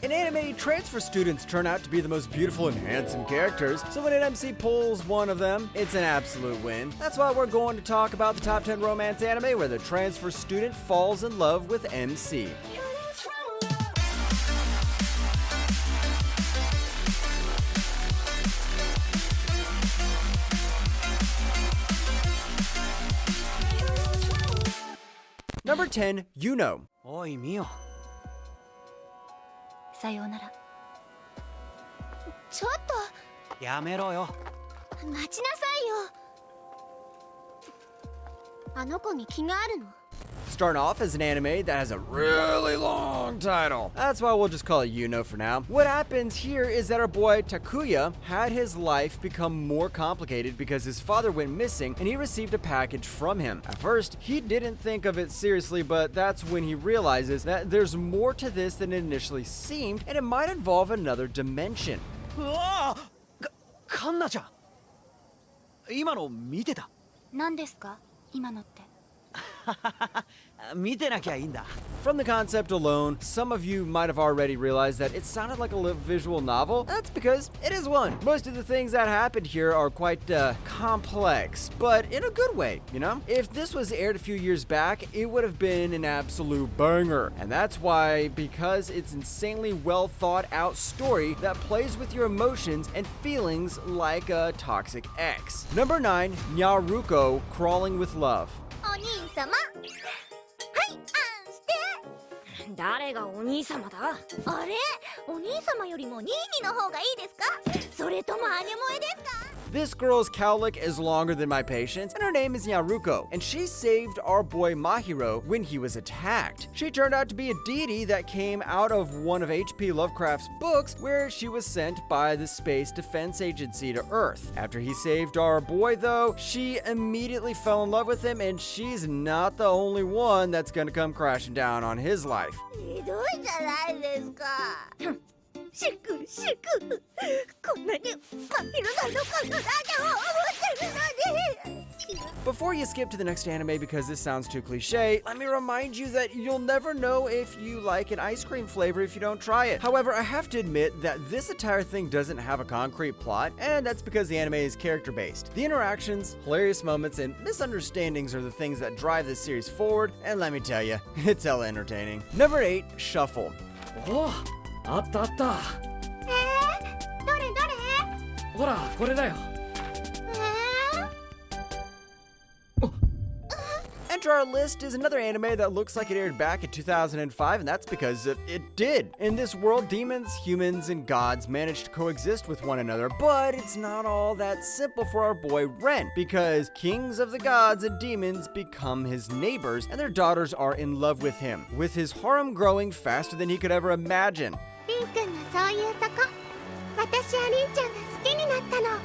In anime, transfer students turn out to be the most beautiful and handsome characters, so when an MC pulls one of them, it's an absolute win. That's why we're going to talk about the top 10 romance anime where the transfer student falls in love with MC. Number 10, Yuno. Oi, Mio. さようなら。ちょっとやめろよ。待ちなさいよ。あの子に気があるの？ Starting off as an anime that has a really long title. That's why we'll just call it Yuno for now. What happens here is that our boy Takuya had his life become more complicated because his father went missing and he received a package from him. At first, he didn't think of it seriously, but that's when he realizes that there's more to this than it initially seemed and it might involve another dimension. うわあ、カンナちゃん。今の見てた？何ですか？今のって。見てなきゃいいんだ。 From the concept alone, some of you might have already realized that it sounded like a visual novel. That's because it is one. Most of the things that happened here are quite complex, but in a good way, you know? If this was aired a few years back, it would have been an absolute banger. And that's why, because it's insanely well thought out story that plays with your emotions and feelings like a toxic ex. Number 9, Nyaruko, Crawling with Love. お兄様。はい、あんして。誰がお兄様だ？あれ？お兄様よりもニーニの方がいいですか？それとも姉萌えですか？ This girl's cowlick is longer than my patience, and her name is Nyaruko, and she saved our boy Mahiro when he was attacked. She turned out to be a deity that came out of one of H.P. Lovecraft's books, where she was sent by the Space Defense Agency to Earth. After he saved our boy, though, she immediately fell in love with him, and she's not the only one that's gonna come crashing down on his life. ひどいじゃないですか。シュクシュク。こんなにマヒロさんのことだけを思ってるのに。 Before you skip to the next anime because this sounds too cliche, let me remind you that you'll never know if you like an ice cream flavor if you don't try it. However, I have to admit that this entire thing doesn't have a concrete plot, and that's because the anime is character-based. The interactions, hilarious moments, and misunderstandings are the things that drive this series forward, and let me tell you, it's hella entertaining. Number 8, Shuffle. おお、あったあった。どれどれ？ほら、これだよ。Enter our list is another anime that looks like it aired back in 2005, and that's because it did. In this world, demons, humans, and gods manage to coexist with one another, but it's not all that simple for our boy Ren, because kings of the gods and demons become his neighbors, and their daughters are in love with him, with his harem growing faster than he could ever imagine. リンくんのそういうとこ、私はリンちゃんが好きになったの。こ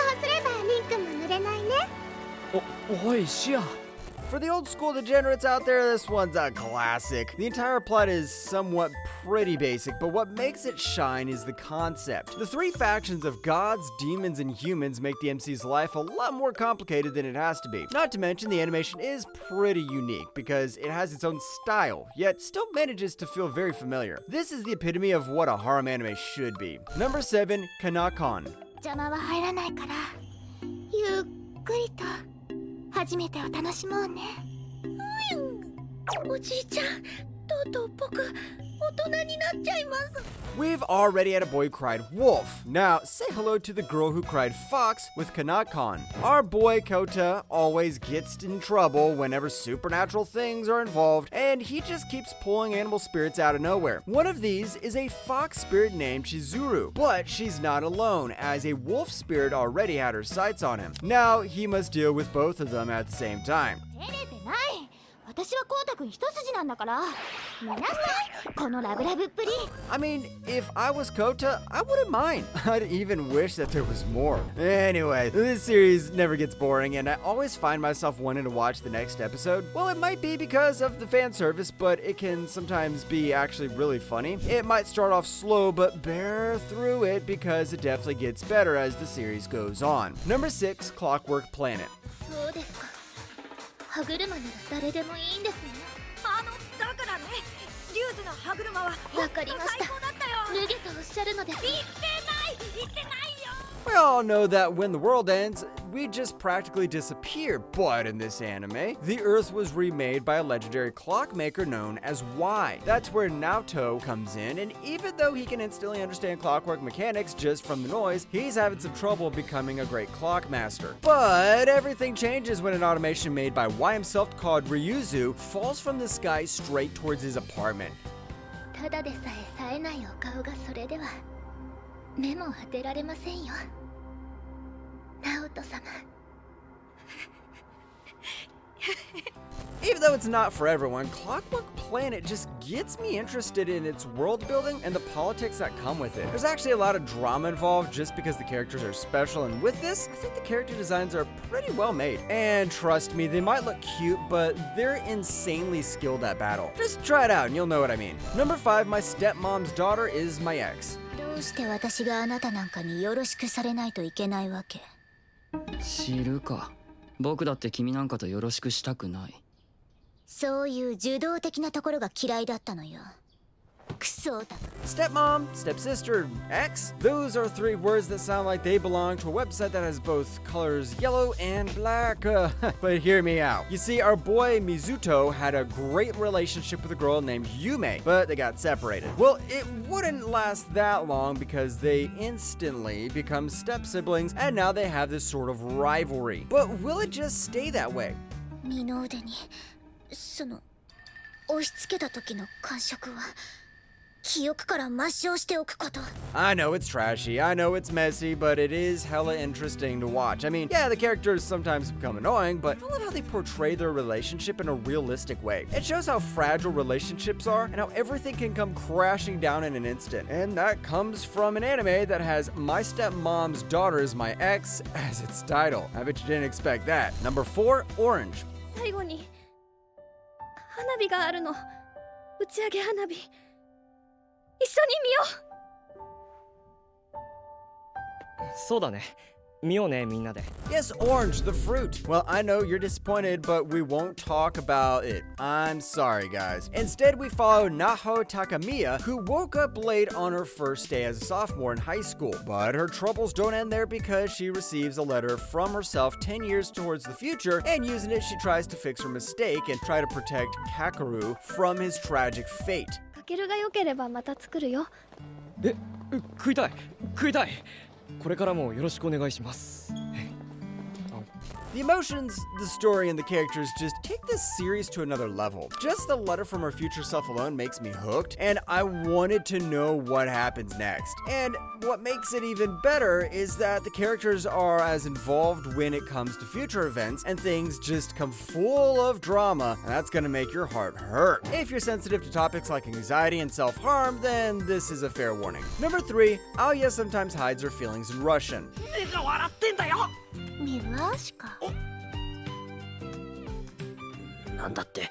うすればリンくんも濡れないね。おい、シア。 For the old school degenerates out there, this one's a classic. The entire plot is somewhat pretty basic, but what makes it shine is the concept. The three factions of gods, demons, and humans make the MC's life a lot more complicated than it has to be. Not to mention, the animation is pretty unique because it has its own style, yet still manages to feel very familiar. This is the epitome of what a harem anime should be. Number 7, Kanakon. 邪魔は入らないから、ゆっくりと。 初めてを楽しもうね。おじいちゃん、とうとう僕、大人になっちゃいます。 We've already had a boy who cried wolf. Now, say hello to the girl who cried fox with Kanakon. Our boy Kota always gets in trouble whenever supernatural things are involved, and he just keeps pulling animal spirits out of nowhere. One of these is a fox spirit named Chizuru, but she's not alone, as a wolf spirit already had her sights on him. Now, he must deal with both of them at the same time. 照れてない。私はコウタくん一筋なんだから。見なさい、このラブラブっぷり。 I mean, if I was Kota, I wouldn't mind. I'd even wish that there was more. Anyway, this series never gets boring, and I always find myself wanting to watch the next episode. Well, it might be because of the fan service, but it can sometimes be actually really funny. It might start off slow, but bear through it because it definitely gets better as the series goes on. Number 6, Clockwork Planet. そうですか。歯車なら誰でもいいんですね。だからね、リュウジの歯車わかりました。脱げとおっしゃるのです。言ってないよ。 We all know that when the world ends, we just practically disappear. But in this anime, the Earth was remade by a legendary clockmaker known as Y. That's where Naoto comes in, and even though he can instantly understand clockwork mechanics just from the noise, he's having some trouble becoming a great clockmaster. But everything changes when an automation made by Y himself called Ryuzu falls from the sky straight towards his apartment. ただでさえ冴えないお顔がそれでは目も当てられませんよ。ナオト様。 Even though it's not for everyone, Clockwork Planet just gets me interested in its world building and the politics that come with it. There's actually a lot of drama involved just because the characters are special, and with this, I think the character designs are pretty well made. And trust me, they might look cute, but they're insanely skilled at battle. Just try it out and you'll know what I mean. Number 5, my stepmom's daughter is my ex. どうして私があなたなんかによろしくされないといけないわけ？知るか。僕だって君なんかとよろしくしたくない。そういう受動的なところが嫌いだったのよ。クソオタク。 Stepmom, stepsister, ex. Those are 3 words that sound like they belong to a website that has both colors yellow and black. But hear me out. You see, our boy Mizuto had a great relationship with a girl named Yume, but they got separated. Well, it wouldn't last that long because they instantly become step-siblings, and now they have this sort of rivalry. But will it just stay that way? 身の腕にその押し付けた時の感触は記憶から抹消しておくこと。 I know it's trashy, I know it's messy, but it is hella interesting to watch. I mean, yeah, the characters sometimes become annoying, but I love how they portray their relationship in a realistic way. It shows how fragile relationships are and how everything can come crashing down in an instant. And that comes from an anime that has My Stepmom's Daughter is My Ex as its title. I bet you didn't expect that. Number 4, Orange. 最後に花火があるの。打ち上げ花火。一緒に見よう。そうだね。見ようね、みんなで。 Yes, orange, the fruit. Well, I know you're disappointed, but we won't talk about it. I'm sorry, guys. Instead, we follow Naho Takamiya, who woke up late on her first day as a sophomore in high school. But her troubles don't end there because she receives a letter from herself 10 years towards the future, and using it, she tries to fix her mistake and try to protect Kakeru from his tragic fate. かけるが良ければまた作るよ。食いたい食いたい。これからもよろしくお願いします。 The emotions, the story, and the characters just take this series to another level. Just the letter from her future self alone makes me hooked, and I wanted to know what happens next. And what makes it even better is that the characters are as involved when it comes to future events, and things just come full of drama, and that's gonna make your heart hurt. If you're sensitive to topics like anxiety and self-harm, then this is a fair warning. Number 3, Aoya sometimes hides her feelings in Russian. 笑ってんだよ。ミワシカ。なんだって。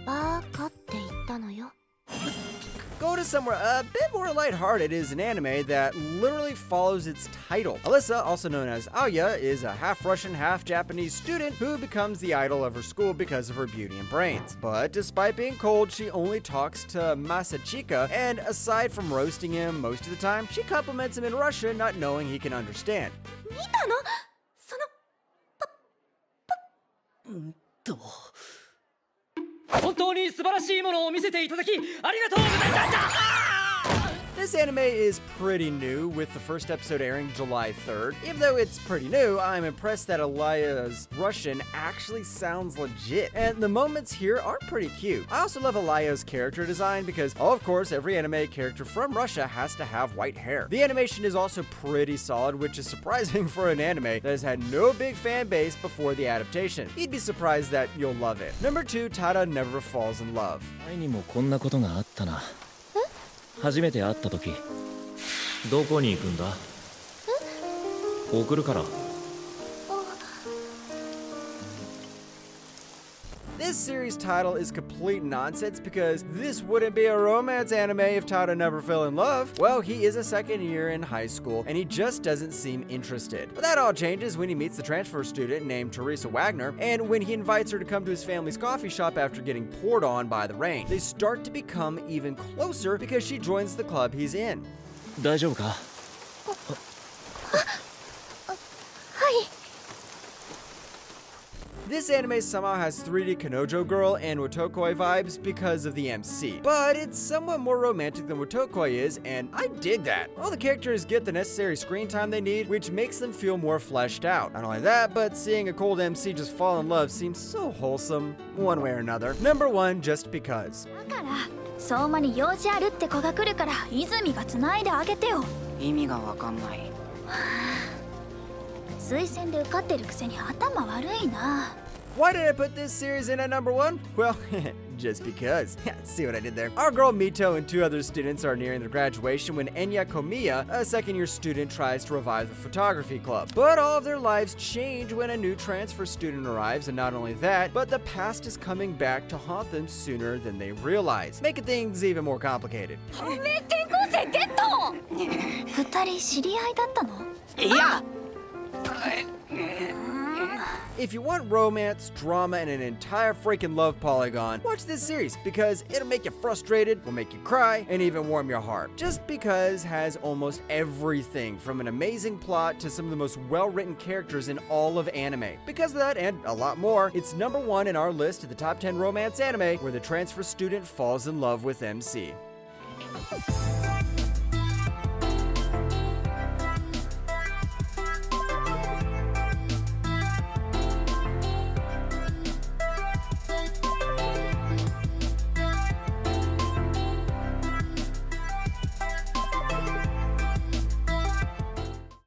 バカって言ったのよ。 Go to somewhere a bit more lighthearted is an anime that literally follows its title. Alyssa, also known as Aoya, is a half Russian, half Japanese student who becomes the idol of her school because of her beauty and brains. But despite being cold, she only talks to Masachika, and aside from roasting him most of the time, she compliments him in Russian, not knowing he can understand. 見たの？その本当に素晴らしいものを見せていただきありがとうございました。 This anime is pretty new, with the first episode airing July 3rd. Even though it's pretty new, I'm impressed that Alaya's Russian actually sounds legit, and the moments here are pretty cute. I also love Alaya's character design because, of course, every anime character from Russia has to have white hair. The animation is also pretty solid, which is surprising for an anime that has had no big fan base before the adaptation. You'd be surprised that you'll love it. Number 2, Tada Never Falls in Love. 前にもこんなことがあったな。初めて会った時、どこに行くんだ？送るから。This This series title is complete nonsense because this wouldn't be a romance anime if Tada never fell in love. Well, he is a second year in high school and he just doesn't seem interested. But that all changes when he meets the transfer student named Teresa Wagner, and when he invites her to come to his family's coffee shop after getting poured on by the rain. They start to become even closer because she joins the club he's in. 大丈夫か？ This anime somehow has 3D Kanojo Girl and Wotokoi vibes because of the MC, but it's somewhat more romantic than Wotokoi is, and I dig that. All the characters get the necessary screen time they need, which makes them feel more fleshed out. Not only that, but seeing a cold MC just fall in love seems so wholesome, one way or another. Number 1, just because. だから相馬に用事あるって子が来るから泉が繋いであげてよ。意味がわかんない。推薦で受かってるくせに頭悪いな。Why did I put this series in at number 1? Well, just because. See what I did there? Our girl Mito and 2 other students are nearing their graduation when Enya Komiya, a second-year student, tries to revive the photography club. But all of their lives change when a new transfer student arrives, and not only that, but the past is coming back to haunt them sooner than they realize, making things even more complicated. 二人知り合いだったの？いや If you want romance, drama, and an entire freaking love polygon, watch this series because it'll make you frustrated, will make you cry, and even warm your heart. Just Because has almost everything from an amazing plot to some of the most well-written characters in all of anime. Because of that and a lot more, it's number 1 in our list of the top 10 romance anime where the transfer student falls in love with MC.